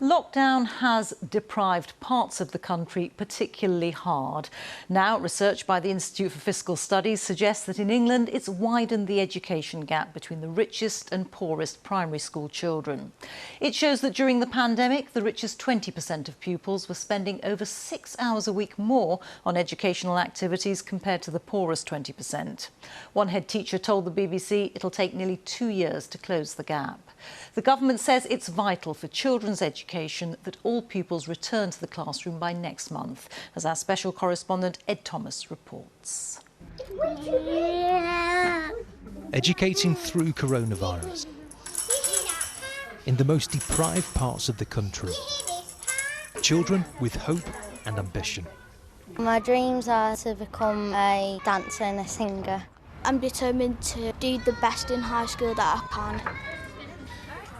Lockdown has deprived parts of the country particularly hard. Now, research by the Institute for Fiscal Studies suggests that in England it's widened the education gap between the richest and poorest primary school children. It shows that during the pandemic, the richest 20% of pupils were spending over 6 hours a week more on educational activities compared to the poorest 20%. One head teacher told the BBC it'll take nearly 2 years to close the gap. The government says it's vital for children's education that all pupils return to the classroom by next month, as our special correspondent Ed Thomas reports. Educating through coronavirus in the most deprived parts of the country. Children with hope and ambition. My dreams are to become a dancer and a singer. I'm determined to do the best in high school that I can.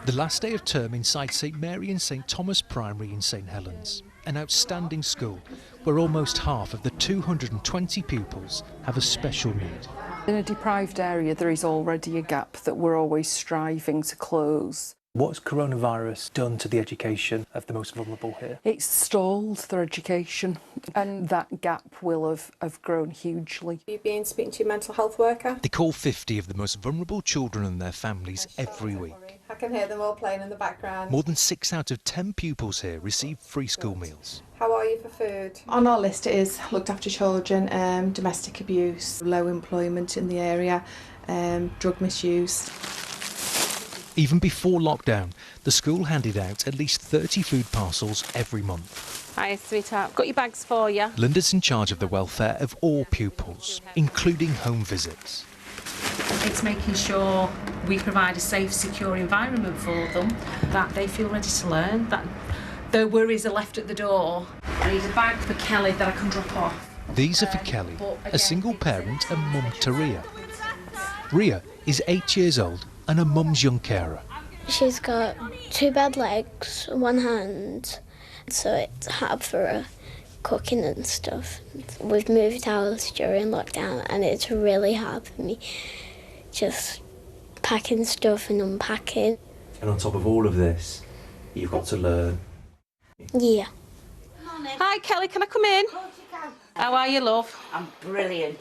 The last day of term inside St Mary and St Thomas Primary in St Helens, an outstanding school where almost half of the 220 pupils have a special need. In a deprived area there is already a gap that we're always striving to close. What's coronavirus done to the education of the most vulnerable here? It's stalled their education and that gap will have grown hugely. You've been speaking to your mental health worker? They call 50 of the most vulnerable children and their families every week. I can hear them all playing in the background. More than 6 out of 10 pupils here receive free school meals. How are you for food? On our list it is looked after children, domestic abuse, low employment in the area, drug misuse. Even before lockdown, the school handed out at least 30 food parcels every month. Hi, sweetheart. Got your bags for you. Linda's in charge of the welfare of all pupils, including home visits. It's making sure we provide a safe, secure environment for them, that they feel ready to learn, that their worries are left at the door. I need a bag for Kelly that I can drop off. These are for Kelly, a single parent and mum to Ria. Ria is 8 years old and a mum's young carer. She's got 2 bad legs, 1 hand, so it's hard for her cooking and stuff. We've moved house during lockdown and it's really hard for me just packing stuff and unpacking. And on top of all of this, you've got to learn. Yeah. Hi, Kelly, can I come in? How are you, love? I'm brilliant.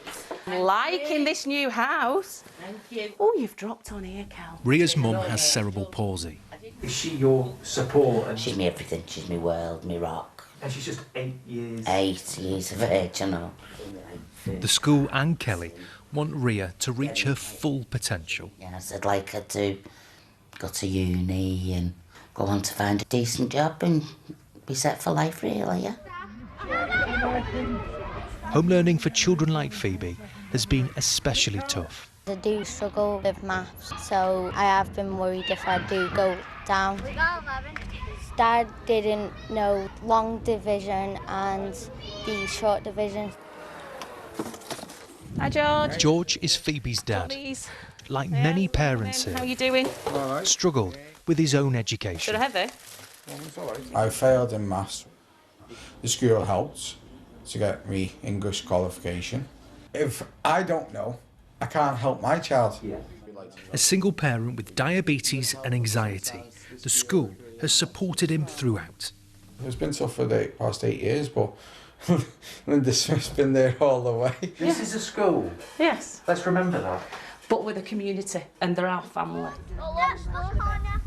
Liking this new house. Thank you. Oh, you've dropped on here, Cal. Ria's mum has cerebral palsy. Is she your support? And She's me everything. She's me world, me rock. And she's just 8 years. 8 years of age, you know. The school and Kelly want Ria to reach her full potential. Yes, I'd like her to go to uni and go on to find a decent job and be set for life, really, yeah. Home learning for children like Phoebe has been especially tough. I do struggle with maths, so I have been worried if I do go down. Dad didn't know long division and the short division. Hi, George. George is Phoebe's dad. Like many parents How are here, you doing? struggled with his own education. Should I have it? I failed in maths. The school helped to get me English qualification. If I don't know, I can't help my child. A single parent with diabetes and anxiety, the school has supported him throughout. It's been tough for the past 8 years, but Linda's been there all the way. This is a school. Yes, Let's remember that. but we're the community and they're our family.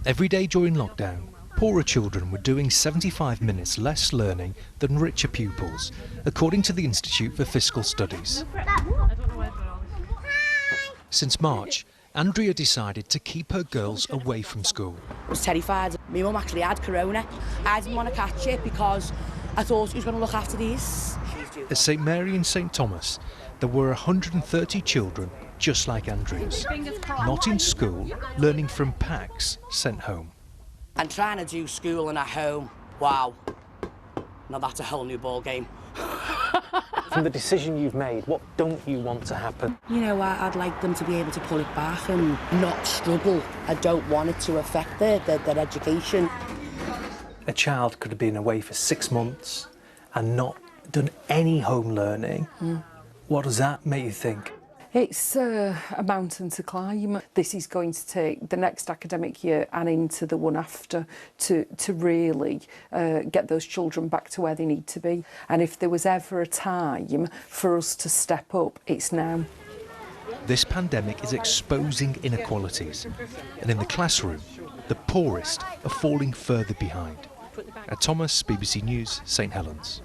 Every day during lockdown, poorer children were doing 75 minutes less learning than richer pupils, according to the Institute for Fiscal Studies. Since March, Andrea decided to keep her girls away from school. I was terrified. My mum actually had corona. I didn't want to catch it because I thought he was going to look after these. At St Mary and St Thomas, there were 130 children just like Andrea's, not in school, learning from packs sent home. And trying to do school and at home, wow. Now that's a whole new ball game. From the decision you've made, what don't you want to happen? You know, I'd like them to be able to pull it back and not struggle. I don't want it to affect their education. A child could have been away for 6 months and not done any home learning. What does that make you think? It's a mountain to climb. This is going to take the next academic year and into the one after to really get those children back to where they need to be. And if there was ever a time for us to step up, it's now. This pandemic is exposing inequalities, and in the classroom, the poorest are falling further behind. Thomas, BBC News, St Helens.